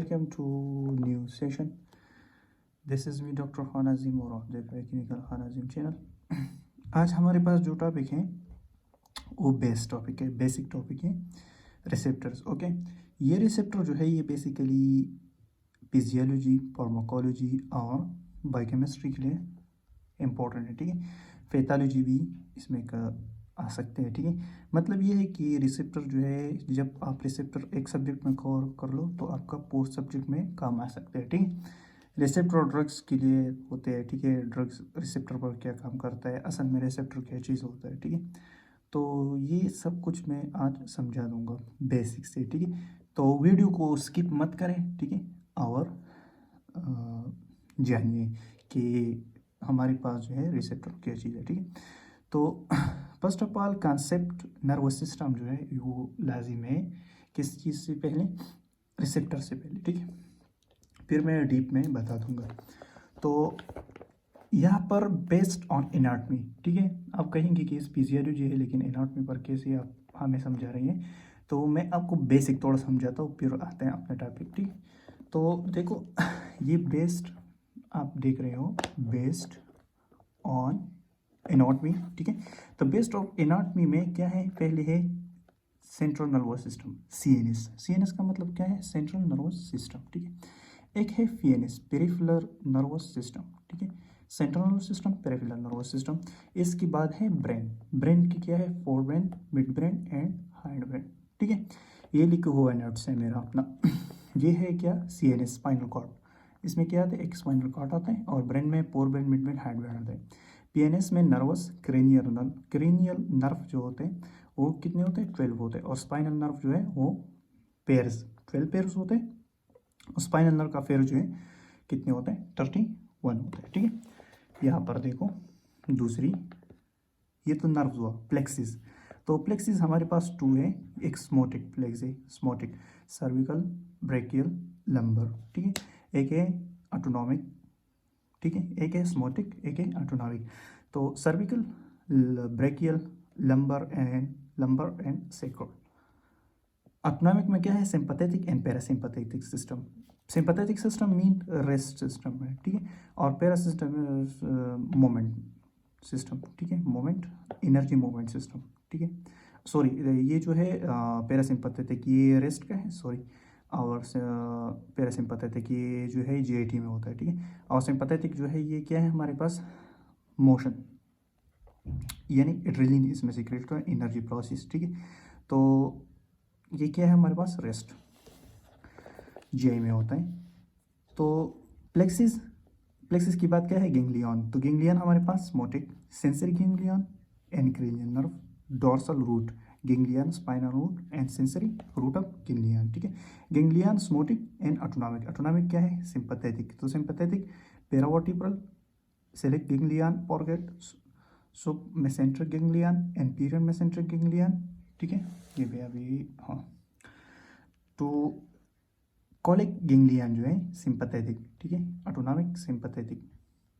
Welcome to new session. This is me Dr. Khan Azim और आप देख रहे हैं क्लिनिकल खान अजीम चैनल। आज हमारे पास जो टॉपिक है वो बेस टॉपिक है, बेसिक टॉपिक है रिसेप्टर्स। ओके, ये रिसेप्टर जो है ये बेसिकली फिजियोलॉजी, फार्माकोलॉजी और बायोकेमिस्ट्री के लिए इम्पोर्टेंट है। ठीक है, पैथोलॉजी भी इसमें आ सकते हैं। ठीक है, मतलब ये है कि रिसेप्टर जो है, जब आप रिसेप्टर एक सब्जेक्ट में कवर कर लो तो आपका पोस्ट सब्जेक्ट में काम आ सकते हैं। ठीक है, रिसेप्टर ड्रग्स के लिए होते हैं। ठीक है, ड्रग्स रिसेप्टर पर क्या काम करता है, असल में रिसेप्टर क्या चीज़ होता है। ठीक है, तो ये सब कुछ मैं आज समझा दूंगा बेसिक से। ठीक है, तो वीडियो को स्किप मत करें। ठीक है, और जानिए कि हमारे पास जो है रिसेप्टर क्या चीज़ है। ठीक है, तो first of all concept nervous system जो है वो लाजिम है किस चीज़ से पहले, रिसेप्टर से पहले। ठीक है, फिर मैं डीप में बता दूंगा। तो यहाँ पर बेस्ड ऑन एनाटमी, ठीक है, आप कहेंगे कि इस फिजियोलॉजी है लेकिन एनाटमी पर कैसे आप हमें समझा रही हैं, तो मैं आपको बेसिक थोड़ा समझाता हूँ, फिर आते हैं अपने टॉपिक। ठीक, तो देखो ये बेस्ड आप देख रहे हो बेस्ड ऑन एनाटमी। ठीक है, तो बेस्ड ऑन एनाटमी में क्या है, पहले है central nervous system, CNS. CNS का मतलब क्या है, सेंट्रल नर्वस सिस्टम। ठीक है, एक है पीएनएस, पेरिफेरल नर्वस सिस्टम। ठीक है, central nervous system, peripheral nervous system. इसके बाद है ब्रेन। ब्रेन की क्या है, fore brain, mid brain and hind brain. ठीक है, ये लिखा हुआ नोट्स है मेरा अपना। ये है क्या, सीएनएस, स्पाइनल कॉर्ड। इसमें क्या आता है, एक स्पाइनल कॉर्ड आता है और ब्रेन में fore brain, mid brain, hind brain आता है। पीएनएस में नर्वस क्रेनियल नर्व जो होते हैं वो कितने होते हैं, 12 होते हैं। और स्पाइनल नर्व जो है वो पेयर्स, 12 पेयर्स होते हैं। स्पाइनल नर्व का फेयर जो है कितने होते हैं, 31 होते हैं। ठीक है, यहाँ पर देखो दूसरी, ये तो नर्व हुआ प्लेक्सिस। तो प्लेक्सिस हमारे पास 2 है, एक स्मोटिक प्लेक्स है, स्मोटिक सर्विकल, ब्रेकियल, लंबर। ठीक है, एक है ऑटोनॉमिक। ठीक है, एक है स्मोटिक, एक है ऑटोनॉमिक। तो cervical, brachial, lumbar and sacral. Autonomic में क्या है, sympathetic and parasympathetic system. Sympathetic system mean rest system है। ठीक है, और पैरासिस्टम मोमेंट सिस्टम। ठीक है, मोमेंट, एनर्जी मोमेंट सिस्टम। ठीक है, सॉरी ये जो है पैरासिम्पैथेटिक ये रेस्ट का है, सॉरी। और पैरासिम्पैथेटिक ये जो है जीआईटी में होता है। ठीक है, और सिंपैथेटिक जो है ये क्या है हमारे पास, मोशन, यानी एड्रेनलिन इसमें सीक्रेट है, एनर्जी प्रोसेस। ठीक है, तो ये क्या है हमारे पास, रेस्ट जीआई में होता है। तो प्लेक्सिस, प्लेक्सिस की बात क्या है, गेंग्लियन। तो गेंग्लियन हमारे पास मोटिक, सेंसरी गेंग्लियन, एनक्रेनियन nerve, dorsal root ganglion, spinal root and sensory root of ganglion. ठीक है, ganglion, somatic and autonomic. Autonomic क्या है, सिंपैथेटिक। तो sympathetic paravertebral, coeliac ganglion, pocket, सब mesenteric ganglion, anterior mesenteric ganglion. ठीक है, ये भी अभी, हाँ। तो कॉलिक गेंग्लियन जो है सिंपैथेटिक। ठीक है, ऑटोनॉमिक, सिंपैथेटिक।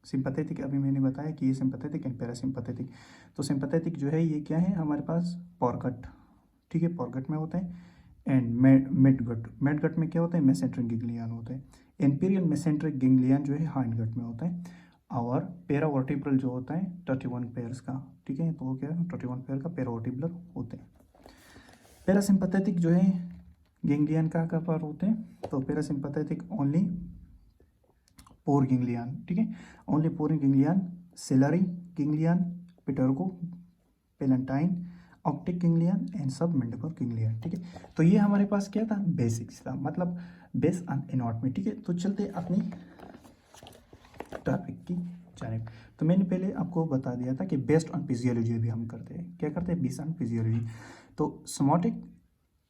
सिंपैथेटिक अभी मैंने बताया कि ये सिंपैथेटिक एंड पैरासिम्पैथेटिक। तो सिंपैथेटिक जो है ये क्या है हमारे पास, पॉरगट। ठीक है, पॉरगट में होता है। एंड मिडगट, मिडगट में क्या होता है, मेसेंट्रिक गेंग्लियन होता है। इंपीरियल मेसेंट्रिक गेंग्लियन जो है हाइंडगट में होता है। और पैरावर्टिब्रल जो होता है 31 पेयर्स का। ठीक है, तो वो क्या है, 31 पेयर का पैरावर्टिब्रल होते हैं। पैरासिम्पैथेटिक जो है गेंग्लियन कहाँ पर होते हैं, तो पैरासिम्पैथेटिक ओनली पोर गेंग्लियन। ठीक है, only four ganglion, ciliary ganglion, pterygopalatine, optic ganglion and submandibular ganglion. ठीक है, तो ये हमारे पास क्या था, बेसिक्स था, मतलब बेस ऑन एनाटॉमी। ठीक है, तो चलते अपनी टॉपिक की जानिब। तो मैंने पहले आपको बता दिया था कि बेस्ड ऑन फिजियोलॉजी भी हम करते हैं, क्या करते हैं, बेस्ड ऑन फिजियोलॉजी। तो सोमैटिक,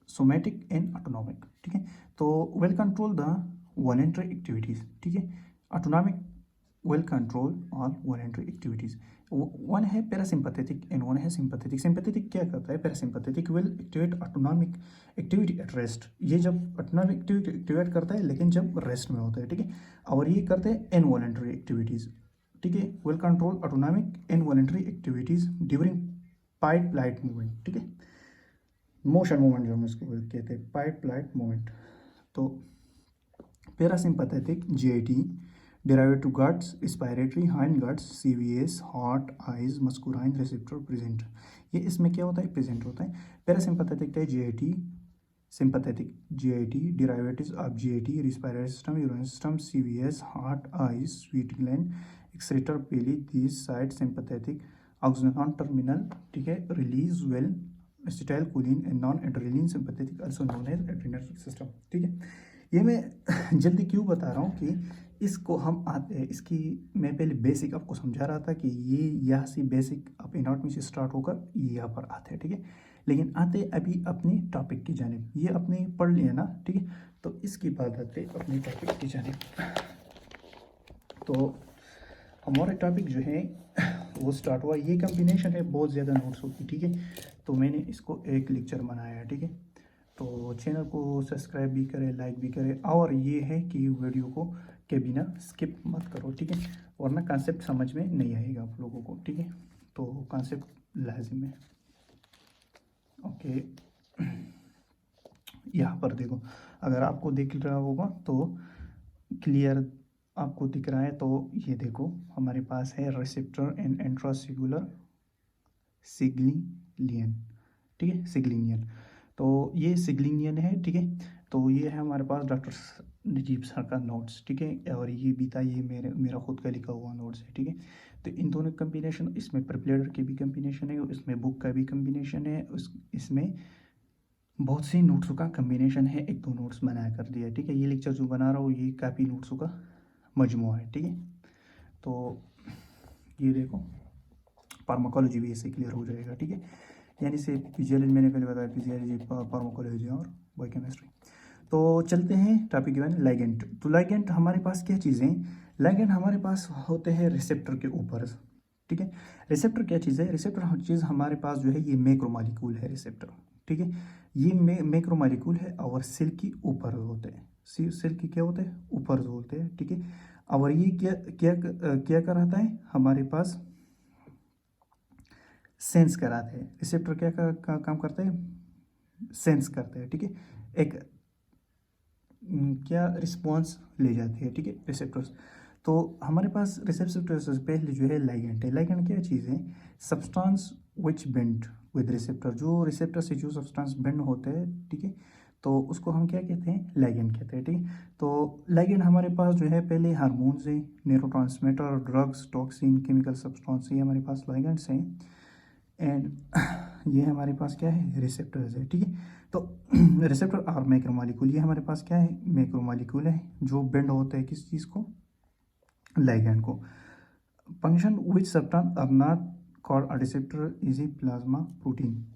सोमैटिक एंड ऑटोनॉमिक। ठीक है, तो well control the voluntary activities. ठीक है, autonomic well control all voluntary activities. One है पैरासिम्पैथेटिक एंड वन है सिंपैथेटिक। सिंपैथेटिक क्या करता है, parasympathetic will activate autonomic activity at rest. ये जब ऑटोनॉमिक एक्टिविटी एक्टिवेट करता है लेकिन जब रेस्ट में होता है। ठीक है, और ये करते हैं इनवॉलेंट्री एक्टिविटीज। ठीक है, will control autonomic involuntary activities during pipe light movement. ठीक है, मोशन मूवमेंट जो हम इसको कहते हैं पाइप लाइट मूवमेंट। तो parasympathetic GIT derived to guts, respiratory, hind guts, CVS, heart, eyes, muscarine receptor present। ये इसमें क्या होता है, प्रेजेंट होता है। पैरासिम्पैथेटिक है GIT, sympathetic GIT derivatives of GIT, respiratory system, urinary system, CVS, heart, eyes, sweet gland, excretor pili, these side sympathetic oxytocin terminal, ठीक है, release well acetylcholine and non-adrenaline sympathetic also known as adrenal system, ठीक है। ये मैं जल्दी क्यों बता रहा हूँ कि इसको हम आते इसकी मैं पहले बेसिक आपको समझा रहा था कि ये यहाँ से बेसिक अब एनाटॉमी से स्टार्ट होकर ये यहाँ पर आते हैं, ठीक है। लेकिन आते अभी अपने टॉपिक की जानिब, ये अपने पढ़ लिया ना, ठीक है। तो इसके बाद आते अपने टॉपिक की जानिब। तो हमारा टॉपिक जो है वो स्टार्ट हुआ, ये कम्बिनेशन है बहुत ज़्यादा नोट्स होती, ठीक है। तो मैंने इसको एक लेक्चर बनाया है, ठीक है। तो चैनल को सब्सक्राइब भी करें, लाइक भी करें, और ये है कि वीडियो को के बिना स्किप मत करो, ठीक है, वरना कॉन्सेप्ट समझ में नहीं आएगा आप लोगों को, ठीक है। तो कॉन्सेप्ट लाजिम है। ओके, यहाँ पर देखो, अगर आपको दिख रहा होगा तो क्लियर आपको दिख रहा है, तो ये देखो हमारे पास है रिसेप्टर एंड इंट्रासेल्युलर सिग्नलियन, ठीक है, सिग्नलियन। तो ये सिग्नलियन है, ठीक है। तो ये है हमारे पास डॉक्टर नजीब सर का नोट्स, ठीक है, और ये भी था, ये मेरा खुद का लिखा हुआ नोट्स है, ठीक है। तो इन दोनों कम्बिनेशन, इसमें प्रिपेयर की भी कम्बिनेशन है और इसमें बुक का भी कम्बिनेशन है, इसमें बहुत से नोट्सों का कम्बिनेशन है, एक दो नोट्स बनाया कर दिया, ठीक है। ये लेक्चर जो बना रहा हूँ ये काफ़ी नोट्सों का मजमूआ है, ठीक है। तो ये देखो फार्माकोलॉजी भी इससे क्लियर हो जाएगा, ठीक है। यानी से फिजियोलॉजी मैंने पहले बताया, फिजियोलॉजी, फार्माकोलॉजी और बायोकेमिस्ट्री। तो चलते हैं टॉपिक वन, लाइगेंट। तो लाइगेंट हमारे पास क्या चीज़ें हैं, लाइगेंट हमारे पास होते हैं रिसेप्टर के ऊपर, ठीक है। रिसेप्टर क्या चीज़ है, रिसेप्टर चीज़ हमारे पास जो है ये मैक्रोमॉलिक्यूल है रिसेप्टर, ठीक है। ये मैक्रोमॉलिक्यूल है और सेल के ऊपर होते हैं, सेल के क्या होते हैं, ऊपर होते हैं, ठीक है। और ये क्या क्या क्या कराता है हमारे पास, सेंस कराते हैं। रिसेप्टर क्या काम करता है, सेंस करता है, ठीक है, एक क्या रिस्पॉन्स ले जाती है, ठीक है, रिसेप्टर्स। तो हमारे पास रिसेप्टर्स से पहले जो है लाइगेंट है। लाइगेंट क्या चीज़ है, substance which bend with receptor, जो रिसेप्टर से जो सब्सटेंस बेंड होते हैं, ठीक है, तो उसको हम क्या कहते हैं, लाइगेंट कहते हैं, ठीक है। तो लाइगेंट हमारे पास जो है पहले हार्मोन्स हैं, neurotransmitter, drugs, toxin, chemical substance, ये हमारे पास लाइगेंट्स हैं। एंड ये हमारे पास क्या है, रिसेप्टर्स है, ठीक है। तो रिसेप्टर और मैक्रोमॉलिक्यूल, ये हमारे पास क्या है, मैक्रोमॉलिक्यूल है जो बेंड होते हैं किस चीज़ को, लाइगेंड को। Function which substance are not called a receptor is a plasma protein.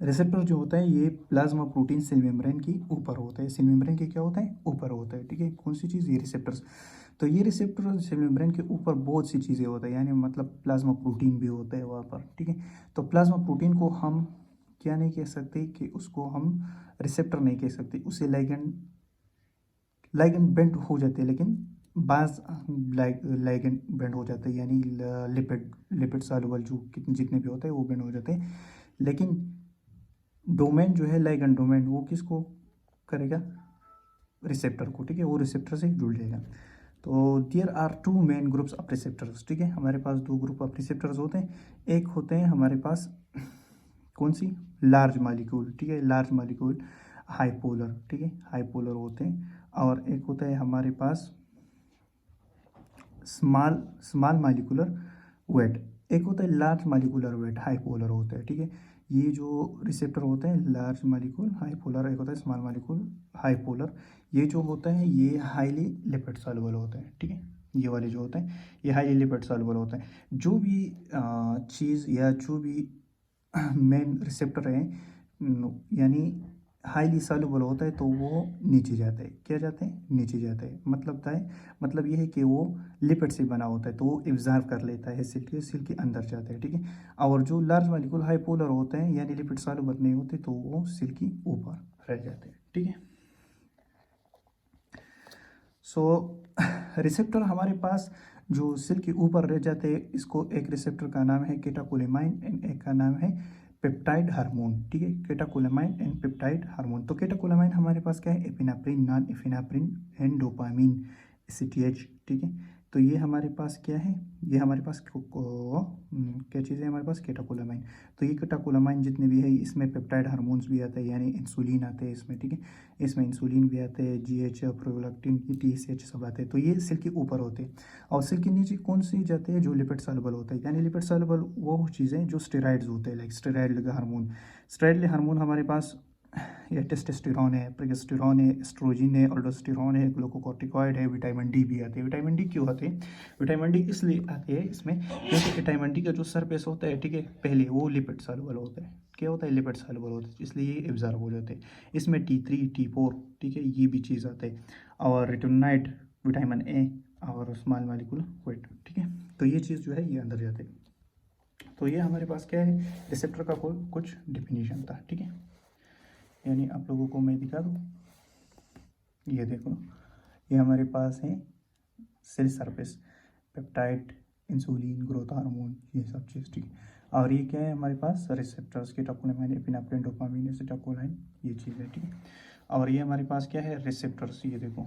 Receptor जो होता है ये प्लाज्मा प्रोटीन सेल मेम्ब्रेन की ऊपर होता है, सेल मेम्ब्रेन के क्या होता है, ऊपर होता है, ठीक है। कौन सी चीज़, ये रिसेप्टर्स। तो ये रिसेप्टर सेल मेम्ब्रेन के ऊपर बहुत सी चीज़ें होता है, यानी मतलब प्लाज्मा प्रोटीन भी होता है वहाँ पर, ठीक है। तो प्लाज्मा प्रोटीन को हम क्या नहीं कह सकते कि उसको हम रिसेप्टर नहीं कह सकते, उसे लाइगेंड बेंड हो जाते हैं, लेकिन बाज लाइगेंड बेंड हो जाते हैं, यानी लिपिड सॉल्युबल जो जितने भी होते हैं वो बेंड हो जाते हैं। लेकिन डोमेन जो है लाइगेंड डोमेन, वो किसको करेगा, रिसेप्टर को, ठीक है, वो रिसेप्टर से जुड़ जाएगा। तो there are two main groups of receptors, ठीक है। हमारे पास दो ग्रुप ऑफ रिसेप्टर्स होते हैं, एक होते हैं हमारे पास कौन सी, लार्ज मॉलिक्यूल, ठीक है, लार्ज मॉलिक्यूल हाइपोलर, ठीक है, हाइपोलर होते हैं। और एक होता है हमारे पास स्मॉल मॉलिक्यूलर वेट, एक होता है लार्ज मॉलिक्यूलर वेट, हाइपोलर होता है, ठीक है। ये जो रिसेप्टर होते हैं लार्ज मॉलिक्यूल हाइपोलर, एक होता है स्मॉल मॉलिक्यूल हाइपोलर। ये जो होता है ये हाईली लिपिड सॉल्युबल होता है, ठीक है। ये वाले जो होते हैं ये हाईली लिपिड सॉल्युबल होता है। जो भी चीज़ या जो भी मेन रिसेप्टर है यानी हाईली सॉल्युबल होता है, तो वो नीचे जाता है, क्या जाते हैं, नीचे जाता है। मतलब ये है कि वो लिपिड से बना होता है, तो वो एब्जॉर्ब कर लेता है सेल के अंदर जाता है, ठीक है। और जो लार्ज मॉलिक्यूल हाइपोलर होते हैं यानी लिपिड सॉल्युबल नहीं होते, तो वो सेल की ऊपर रह जाते हैं, ठीक है। सो रिसेप्टर हमारे पास जो सेल के ऊपर रह जाते हैं, इसको एक रिसेप्टर का नाम है केटाकोलेमाइन एंड एक का नाम है पेप्टाइड हार्मोन, ठीक है, केटाकोलामाइन एंड पेप्टाइड हार्मोन। तो केटाकोलामाइन हमारे पास क्या है, epinephrine, non epinephrine and dopamine, ACTH, ठीक है। तो ये हमारे पास क्या है, ये हमारे पास क्या चीज़ है हमारे पास, केटाकोलामाइन। तो ये केटाकोलामाइन जितने भी है इसमें पेप्टाइड हार्मोन्स भी आते हैं, यानी इंसुलिन आते हैं इसमें, ठीक है, इसमें इंसुलिन भी आते हैं, जीएच, प्रोलैक्टिन, टीएसएच सब आते हैं। तो ये सेल के ऊपर होते हैं, और सेल के नीचे कौन सी जाते हैं, जो लिपिड सॉल्युबल होता है, यानी लिपिड सॉल्युबल वो चीज़ें जो स्टेरॉइड्स होते हैं, like steroid hormone. Steroid hormone हमारे पास या टेस्टोस्टेरोन है, प्रोजेस्टेरोन है, एस्ट्रोजन है, अल्डोस्टेरोन है, ग्लूकोकॉर्टिकॉइड है, विटामिन डी भी आते हैं। विटामिन डी क्यों आते हैं, विटामिन डी इसलिए आते हैं इसमें क्योंकि विटामिन डी का जो सरफेस होता है, ठीक है, पहले वो लिपिड सॉल्युबल होता है। क्या होता है, लिपिड सॉल्युबल होता है, इसलिए ये एब्जॉर्ब हो जाते हैं। इसमें T3 T4, ठीक है, ये भी चीज़ आते हैं, और रेटिनोइड, विटामिन ए और स्मॉल मॉलिक्यूल वेट, ठीक है। तो ये चीज़ जो है ये अंदर जाते हैं। तो ये हमारे पास क्या है, रिसेप्टर का कुछ डिफिनीशन था, ठीक है। यानी आप लोगों को मैं दिखा दूँ, ये देखो, ये हमारे पास है cell surface, peptide, insulin, growth hormone, ये सब चीज़, ठीक है। और ये क्या है हमारे पास, रिसेप्टर्स, केटाकोलामाइन, एपिनेफ्रिन, डोपामिन, एसिटाइलकोलाइन, ये चीज़ है, ठीक है। और ये हमारे पास क्या है, रिसेप्टर्स, ये देखो,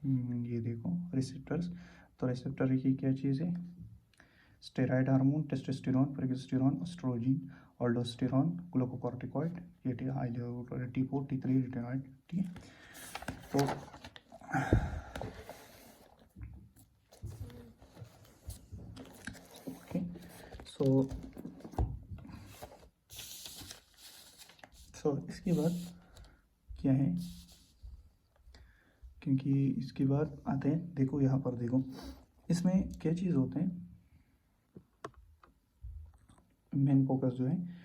ये देखो रिसेप्टर्स। तो रिसेप्टर की क्या चीज़ है, steroid hormone, testosterone, progesterone, estrogen, aldosterone, glucocorticoid, ये T4 T3 रेटिनॉइड, ठीक है। तो ओके, सो इसके बाद क्या है, क्योंकि इसके बाद आते हैं, देखो यहाँ पर देखो, इसमें क्या चीज़ होते हैं, मेन फोकस जो है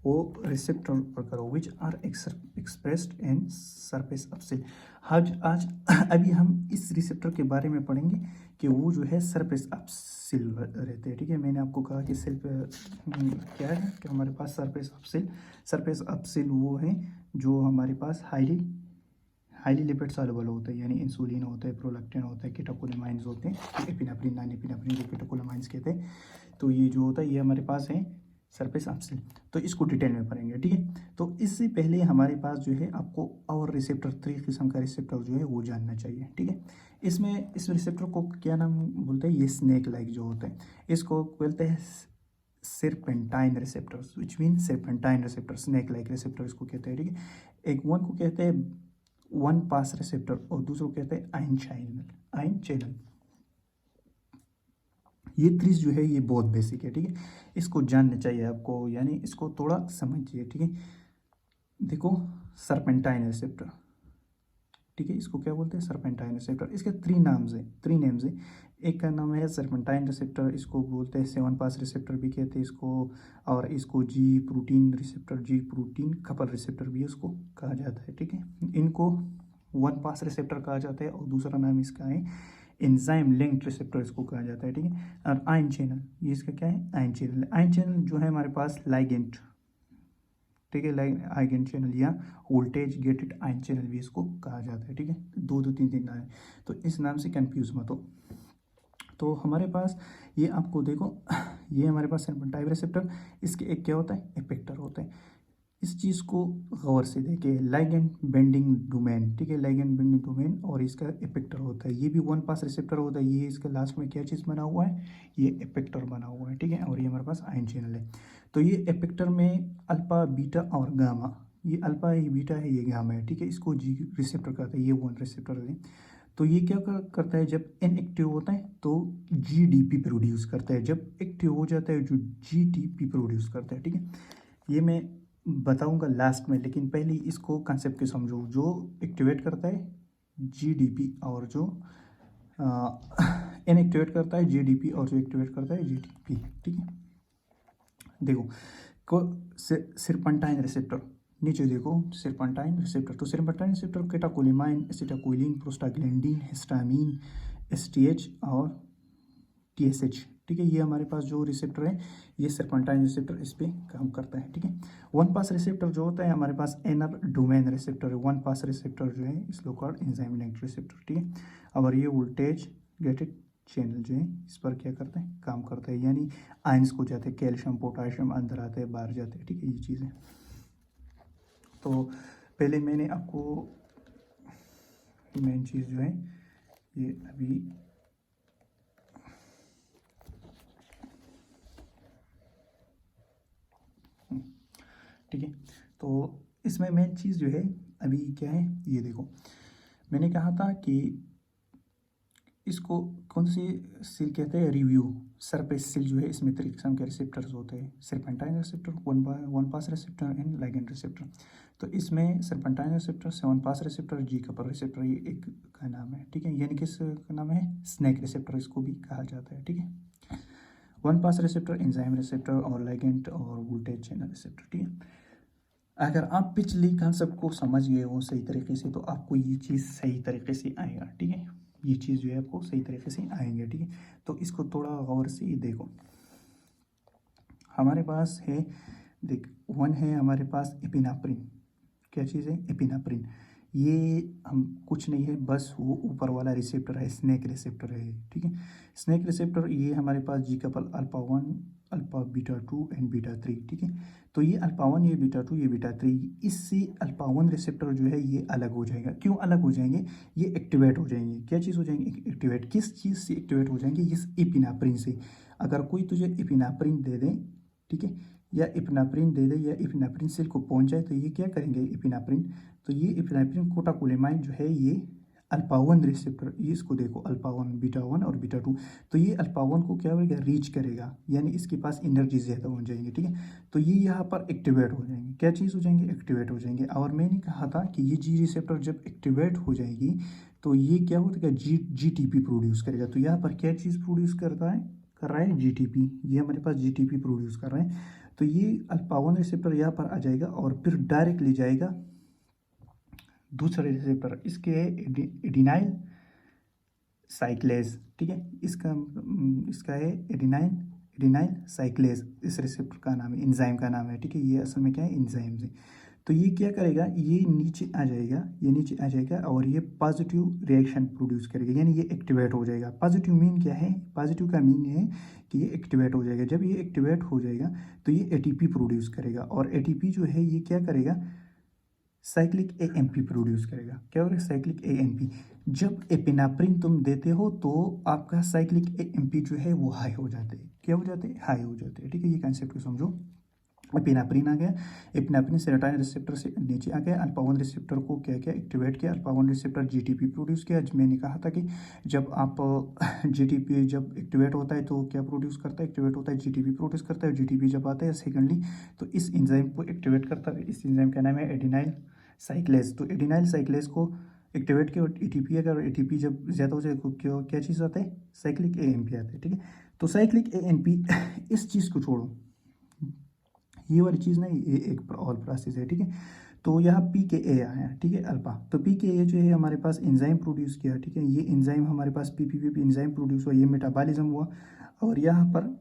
वो रिसेप्टर पर करो, which are expressed in surface of cell. आज अभी हम इस रिसेप्टर के बारे में पढ़ेंगे कि वो जो है सरफेस ऑफ सेल रहते हैं, ठीक है। मैंने आपको कहा कि सेल पे क्या है कि हमारे पास सरफेस ऑफ सेल वो है जो हमारे पास हाईली लिपिड सॉल्युबल होते हैं, यानी इंसुलिन होते हैं, प्रोलैक्टिन होता है, केटाकोलामाइन्स होते हैं, एपिनेफ्रिन, नॉन एपिनेफ्रिन को केटाकोलामाइन्स कहते हैं। तो ये जो होता है ये हमारे पास है सरफेस ऑफ सेल। तो इसको डिटेल में पढ़ेंगे, ठीक है। तो इससे पहले हमारे पास जो है आपको और रिसेप्टर, 3 किस्म का रिसेप्टर जो है वो जानना चाहिए, ठीक है। इसमें इस रिसेप्टर को क्या नाम बोलते हैं, ये स्नेक लाइक जो होता है, इसको बोलते हैं serpentine receptors, which mean serpentine receptor, snake like receptor इसको कहते हैं, ठीक है। एक वन को कहते हैं वन पास रिसेप्टर और दूसरों को कहते हैं आयन चैनल। ये त्रिस जो है ये बहुत बेसिक है, ठीक है, इसको जानना चाहिए आपको, यानी इसको थोड़ा समझिए, ठीक है। देखो, सरपेंटाइन रिसेप्टर, ठीक है, इसको क्या बोलते हैं, सरपेंटाइन रिसेप्टर। इसके 3 नेम्स हैं। एक का नाम है सरपेंटाइन रिसेप्टर, इसको बोलते हैं 7 पास रिसेप्टर भी कहते हैं इसको, और इसको जी प्रोटीन रिसेप्टर, जी प्रोटीन कपल रिसेप्टर भी इसको कहा जाता है, ठीक है। इनको 1 पास रिसेप्टर कहा जाता है, और दूसरा नाम इसका है एंजाइम लिंक्ड रिसेप्टर इसको कहा जाता है, ठीक है। और आयन चैनल, ये इसका क्या है, आयन चैनल जो है हमारे पास लाइगेंट, ठीक है, लाइगेंट चैनल या वोल्टेज गेटेड आयन चैनल भी इसको कहा जाता है, ठीक है। 2-3 नाम है, तो इस नाम से कंफ्यूज मत हो। तो हमारे पास ये आपको देखो, ये हमारे पास सरपेंटाइन रिसेप्टर, इसके एक क्या होता है, इफेक्टर होता है। इस चीज़ को गौर से देखिए, लाइगेंड बेंडिंग डोमेन, ठीक है, लाइगेंड बेंडिंग डोमेन, और इसका इफेक्टर होता है, ये भी 1 पास रिसेप्टर होता है। ये इसके लास्ट में क्या चीज़ बना हुआ है, ये इफेक्टर बना हुआ है, ठीक है। और ये हमारे पास आयन चैनल है। तो ये इफेक्टर में अल्फा, बीटा और गामा, ये अल्फा है, ये बीटा है, ये गामा है, ठीक है। इसको जी रिसेप्टर कहते हैं, ये 1 रिसेप्टर है। तो ये क्या करता है, जब इनएक्टिव होता है तो GDP प्रोड्यूस करता है, जब एक्टिव हो जाता है जो GTP प्रोड्यूस करता है, ठीक है। ये मैं बताऊंगा लास्ट में, लेकिन पहले इसको कंसेप्ट के समझो। जो एक्टिवेट करता है GDP और जो इनएक्टिवेट करता है GDP, और जो एक्टिवेट करता है GTP, ठीक है। देखो को सरपेंटाइन रिसेप्टर, नीचे देखो सरपेंटाइन रिसेप्टर। तो serpentine receptor catecholamine, acetylcholine, prostaglandin, histamine, STH और TSH, ठीक है। ये हमारे पास जो रिसेप्टर है ये सरपेंटाइन रिसेप्टर इस पर काम करता है, ठीक है। 1 पास रिसेप्टर जो होता है हमारे पास एनर डोमेन रिसेप्टर है। 1 पास रिसेप्टर जो है इसको कॉल्ड एंजाइम लिंक्ड रिसेप्टर, ठीक है। और ये वोल्टेज गेटेड चैनल जो है इस पर क्या करते हैं, काम करते हैं, यानी आयंस को जाते हैं, कैल्शियम पोटाशियम अंदर आते हैं बाहर जाते हैं, ठीक है, ये चीज़ें। तो पहले मैंने आपको मेन चीज़ जो है ये अभी ठीक है। तो इसमें मेन चीज़ जो है अभी क्या है, ये देखो मैंने कहा था कि इसको कौन सी सेल कहते हैं, रिव्यू सरफेस सेल जो है, इसमें 3 किस्म के रिसेप्टर्स होते हैं, serpentine receptor, one pass receptor and ligand receptor. तो इसमें सर्पेंटाइन रिसेप्टर, 7 पास रिसेप्टर, जी कपर रिसेप्टर, ये एक का नाम है, ठीक है, यानी किस का नाम है, स्नैक रिसेप्टर इसको भी कहा जाता है, ठीक है। One pass receptor, enzyme receptor और लिगैंड और वोल्टेज चैनल रिसेप्टर, ठीक है। अगर आप पिछली कॉन्सेप्ट को समझ गए हो सही तरीके से तो आपको ये चीज़ सही तरीके से आएगा, ठीक है, ये चीज़ जो है आपको सही तरीके से आएंगे, ठीक है। तो इसको थोड़ा गौर से देखो, हमारे पास है, देख वन है हमारे पास एपिनेफ्रिन, क्या चीज़ है, एपिनेफ्रिन, ये हम कुछ नहीं है, बस वो ऊपर वाला रिसेप्टर है, स्नैक रिसेप्टर है, ठीक है। स्नैक रिसेप्टर ये हमारे पास G couple alpha 1, alpha beta 2 and beta 3, ठीक है। तो ये अल्फा 1, ये बीटा 2, ये बीटा 3, इससे अल्फा 1 रिसेप्टर जो है ये अलग हो जाएगा। क्यों अलग हो जाएंगे, ये एक्टिवेट हो जाएंगे, क्या चीज़ हो जाएंगे, एक्टिवेट, किस चीज़ से एक्टिवेट हो जाएंगे, इस एपिनेफ्रिन से। अगर कोई तुझे एपिनेफ्रिन दे दे, ठीक है, या एपिनेफ्रिन दे दे, या एपिनेफ्रिन सेल को पहुंच जाए, तो ये क्या करेंगे एपिनेफ्रिन, तो ये एपिनेफ्रिन कोटाकोलेमाइन जो है ये अल्फा 1 रिसेप्टर, ये इसको देखो अल्फा 1, बीटा 1 और बीटा 2, तो ये अल्फा 1 को क्या होगा, रीच करेगा, यानी इसके पास एनर्जी ज़्यादा हो जाएंगी, ठीक है। तो ये यहाँ पर एक्टिवेट हो जाएंगे, क्या चीज़ हो जाएंगे, एक्टिवेट हो जाएंगे। और मैंने कहा था कि ये जी रिसेप्टर जब एक्टिवेट हो जाएगी तो ये क्या होगा, जीटीपी प्रोड्यूस करेगा। तो यहाँ पर क्या चीज़ प्रोड्यूस करता है, कर रहा है जीटीपी, ये हमारे पास जीटीपी प्रोड्यूस कर रहे हैं। तो ये अल्फा 1 रिसेप्टर यहाँ पर आ जाएगा और फिर डायरेक्ट ले जाएगा दूसरे रिसेप्टर, इसके एडिनाइल साइक्लेज, ठीक है, इसका है एडिनाइल साइक्लेज, इस रिसेप्टर का नाम है, एंजाइम का नाम है, ठीक है, ये असल में क्या है, एंजाइम है। तो ये क्या करेगा, ये नीचे आ जाएगा, ये नीचे आ जाएगा और ये पॉजिटिव रिएक्शन प्रोड्यूस करेगा, यानी ये एक्टिवेट हो जाएगा। पॉजिटिव मीन क्या है, पॉजिटिव का मीन है कि ये एक्टिवेट हो जाएगा। जब ये एक्टिवेट हो जाएगा तो ये एटीपी प्रोड्यूस करेगा, और एटीपी जो है ये क्या करेगा, साइक्लिक एएमपी प्रोड्यूस करेगा। क्या हो रहा है, साइक्लिक एएमपी। जब एपिनेफ्रिन तुम देते हो तो आपका साइक्लिक एएमपी जो है वो हाई हो जाते हैं, क्या हो जाते हैं, हाई हो जाते हैं, ठीक है। ये कंसेप्ट को समझो, एपिनेफ्रिन आ गया, एपिनेफ्रिन सेरोटोनिन रिसेप्टर से नीचे आ गया, अल्फा 1 रिसेप्टर को क्या किया, एक्टिवेट किया, अल्फा 1 रिसेप्टर जीटीपी प्रोड्यूस किया। मैंने कहा था कि जब आप जीटीपी जब एक्टिवेट होता है तो क्या प्रोड्यूस करता है, एक्टिवेट होता है, जीटीपी प्रोड्यूस करता है। जीटीपी जब आता है सेकेंडली तो इस एंजाइम को एक्टिवेट करता है, इस एंजाइम का नाम है एडिनाइल साइक्लेज। तो एडिनाइल साइक्लेज को एक्टिवेट किया, और एटीपी अगर एटीपी जब ज़्यादा हो जाए तो क्या चीज़ आता है, साइक्लिक एएमपी आता है, ठीक है। तो साइक्लिक एएमपी, इस चीज़ को छोड़ो, ये वाली चीज़ नहीं, ये एक और प्रोसेस है, ठीक है। तो यहाँ पी के ए आया, ठीक है, अल्फा। तो पी के ए जो है हमारे पास एंजाइम प्रोड्यूस किया, ठीक है, ये एंजाइम हमारे पास पी एंजाइम प्रोड्यूस हुआ, ये मेटाबॉलिज्म हुआ, और यहाँ पर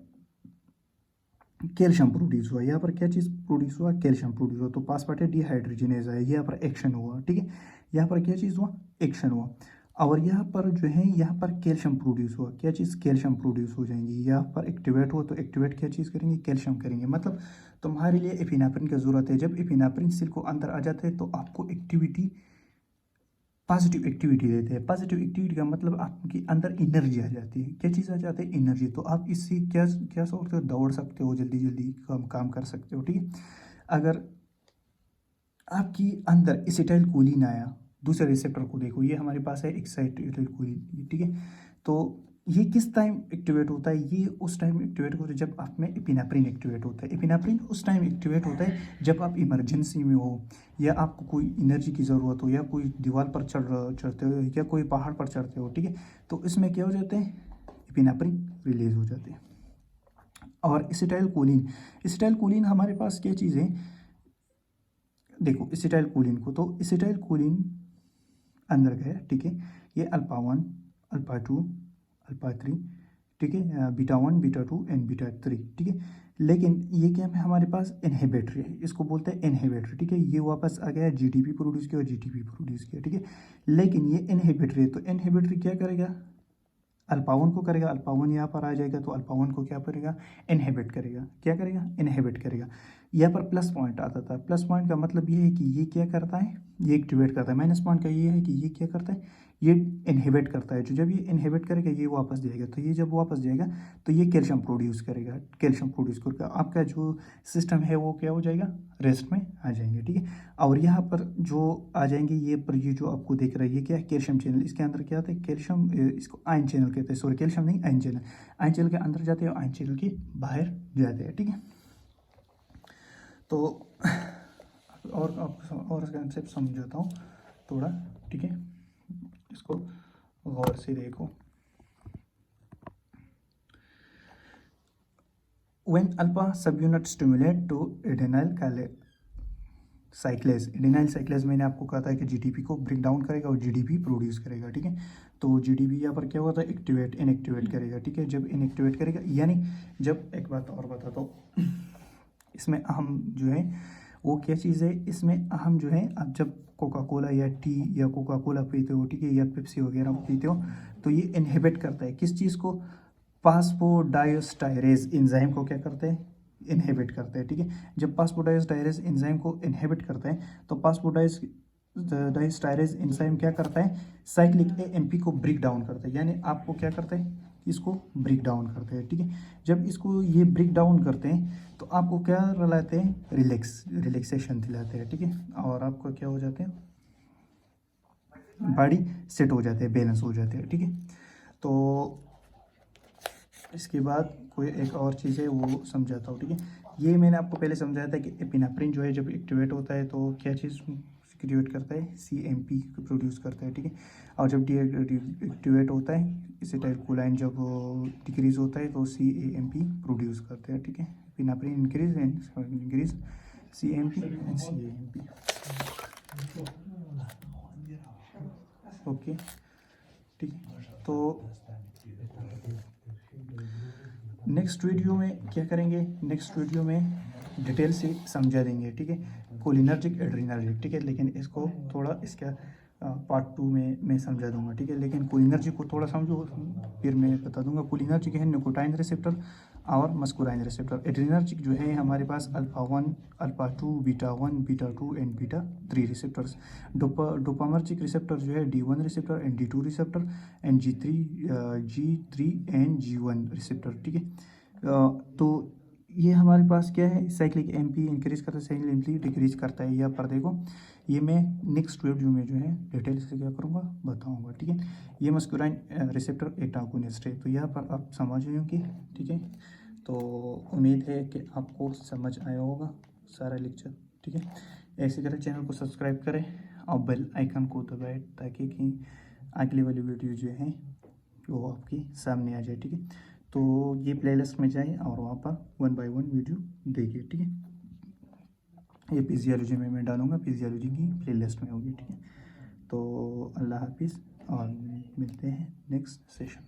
कैल्शियम प्रोड्यूस हुआ। यहाँ पर क्या चीज़ प्रोड्यूस हुआ, कैल्शियम प्रोड्यूस हुआ। तो पासपार्टेट डिहाइड्रोजिनेज है, यहाँ पर एक्शन हुआ, ठीक है, यहाँ पर क्या चीज़ हुआ, एक्शन हुआ। और यहाँ पर जो है, यहाँ पर कैल्शियम प्रोड्यूस हुआ, क्या चीज़, कैल्शियम प्रोड्यूस हो जाएंगी। यहाँ पर एक्टिवेट हुआ तो एक्टिवेट क्या चीज़ करेंगे, कैल्शियम करेंगे। मतलब तुम्हारे लिए एपिनेफ्रिन की ज़रूरत है। जब एपिनेफ्रिन सेल को अंदर आ जाते हैं तो आपको एक्टिविटी, पॉजिटिव एक्टिविटी देते हैं। पॉजिटिव एक्टिविटी का मतलब आपके अंदर एनर्जी आ जाती है। क्या चीज़ आ जाती है, एनर्जी। तो आप इससे क्या क्या सकते हो, दौड़ सकते हो, जल्दी जल्दी काम कर सकते हो, ठीक है। अगर आपकी अंदर एसिटाइल कोलिन आया, दूसरे रिसेप्टर को देखो, ये हमारे पास है एक्साइटिल कोलिन, ठीक है। तो ये किस टाइम एक्टिवेट होता है, ये उस टाइम एक्टिवेट होता है जब आप में एपिनेफ्रिन एक्टिवेट होता है। एपिनेफ्रिन उस टाइम एक्टिवेट होता है जब आप इमरजेंसी में हो, या आपको कोई एनर्जी की ज़रूरत हो, या कोई दीवार पर चढ़ते हो, या कोई पहाड़ पर चढ़ते हो, ठीक है। तो इसमें क्या हो जाते हैं, एपिनेफ्रिन रिलीज हो जाते हैं। और एसिटाइल कोलिन हमारे पास क्या चीज़ है, देखो एसिटाइल कोलिन को, तो एसिटाइल कोलिन अंदर गया, ठीक है, ये अल्फा 1, अल्फा 2, अल्फा 3, ठीक है, बीटा 1, बीटा 2 एंड बीटा 3, ठीक है। लेकिन ये क्या है, हमारे पास इनहिबिटरी है, इसको बोलते हैं इनहिबिटरी, ठीक है। ये वापस आ गया, जीटीपी प्रोड्यूस किया, ठीक है। लेकिन ये इनहिबिटरी है, तो इनहिबिटरी क्या करेगा, अल्फा 1 को करेगा, अल्फा 1 यहाँ पर आ जाएगा तो अल्फा 1 को क्या करेगा, इनहिबिट करेगा। क्या करेगा, इनहिबिट करेगा। यहाँ पर प्लस पॉइंट आता था, प्लस पॉइंट का मतलब ये है कि ये क्या करता है, ये एक्टिवेट करता है। माइनस पॉइंट का ये है कि ये क्या करता है, ये इनहिबिट करता है। जो जब ये इनहिबिट करेगा ये वापस जाएगा, तो ये जब वापस जाएगा तो ये कैल्शियम प्रोड्यूस करेगा, कैल्शियम प्रोड्यूस करके आपका जो सिस्टम है वो क्या हो जाएगा, रेस्ट में आ जाएंगे, ठीक है। और यहाँ पर जो आ जाएंगे ये पर, ये जो आपको दिख रहा है ये क्या है, कैल्शियम चैनल। इसके अंदर क्या आता है, कैल्शियम, इसको आयन चैनल कहते हैं, सॉरी कैल्शियम नहीं, आयन चैनल। आयन चैनल के अंदर जाते हैं, आयन चैनल के बाहर जाते हैं, ठीक है। तो और कंसेप्ट समझाता हूँ थोड़ा, ठीक है। इसको गौर से देखो। When alpha subunit stimulate to adenyl साइक्लेज, एडेनाइल साइक्लेज मैंने आपको कहा था कि जीडीपी को ब्रेक डाउन करेगा और जीडीपी प्रोड्यूस करेगा, ठीक है। तो जीडीपी यहाँ पर क्या होता है, एक्टिवेट, इनएक्टिवेट करेगा, ठीक है। जब इनएक्टिवेट करेगा यानी जब, एक बात और बताता हूँ, इसमें अहम जो है वो क्या चीज़ है, इसमें अहम जो है, आप जब कोका कोला या टी या कोका कोला पीते हो, ठीक है, या पेप्सी वगैरह पीते हो, तो ये इनहिबिट करता है किस चीज़ को, फास्फोडाइस्टायरेज एंजाइम को क्या करते हैं, इनहिबिट करते हैं, ठीक है। जब फास्फोडाइस्टायरेज एंजाइम को इनहिबिट करते हैं तो फास्फोडाइस्टायरेज एंजाइम क्या करता है, साइक्लिक एएमपी को ब्रेक डाउन करता है, यानी आपको क्या करता है, इसको ब्रेक डाउन करते हैं, ठीक है। जब इसको ये ब्रेक डाउन करते हैं तो आपको क्या दिलाते हैं, रिलैक्सेशन दिलाते हैं, ठीक है। और आपको क्या हो जाते हैं, बॉडी सेट हो जाते हैं, बैलेंस हो जाते हैं, ठीक है। तो इसके बाद कोई एक और चीज़ है वो समझाता हूँ, ठीक है। ये मैंने आपको पहले समझाया था कि एपिनेफ्रिन जो है जब एक्टिवेट होता है तो क्या चीज़ क्रिएट करता है, सीएमपी प्रोड्यूस करता है, ठीक है। और जब एक्टिवेट होता है एसिटाइलकोलाइन जब डिक्रीज होता है तो सीएमपी प्रोड्यूस करते हैं, ठीक है। Epinephrine increase and increase CMP and CMP, okay, ठीक है। तो नेक्स्ट वीडियो में क्या करेंगे, नेक्स्ट वीडियो में डिटेल से समझा देंगे, ठीक है, कोलिनर्जिक एड्रीनर्जिक, ठीक है। लेकिन इसको थोड़ा इसका पार्ट 2 में मैं समझा दूंगा, ठीक है। लेकिन कोलिनर्जिक को थोड़ा समझो, फिर मैं बता दूंगा। कोलिनर्जिक है निकोटाइन रिसेप्टर और मस्कुराइन रिसेप्टर। एड्रीनर्जिक जो है हमारे पास alpha 1, alpha 2, beta 1, beta 2 and beta 3 receptors. Dopaminergic receptor जो है D1 receptor and D2 receptor and G3 and G1 receptor, ठीक है। तो ये हमारे पास क्या है, साइक्लिक एमपी इंक्रीज करता है, साइक्लिक एमपी डिक्रीज करता है। यहाँ पर देखो, ये मैं नेक्स्ट वीडियो में जो है डिटेल से क्या करूँगा बताऊँगा, ठीक है। ये मस्कुराइन रिसेप्टर एंटागोनिस्ट है, तो यहाँ पर आप समझ रहे हो कि, ठीक है। तो उम्मीद है कि आपको समझ आया होगा सारा लेक्चर, ठीक है। ऐसे करें, चैनल को सब्सक्राइब करें और बेल आइकन को दबाएं ताकि कि अगली वाली वीडियो जो है वो आपके सामने आ जाए, ठीक है। तो ये प्लेलिस्ट में जाए और वहाँ पर 1 बाय 1 वीडियो देखिए, ठीक है। ये फिजियोलॉजी में मैं डालूंगा, फिजियोलॉजी की प्लेलिस्ट में होगी, ठीक है। तो अल्लाह हाफिज़ और मिलते हैं नेक्स्ट सेशन।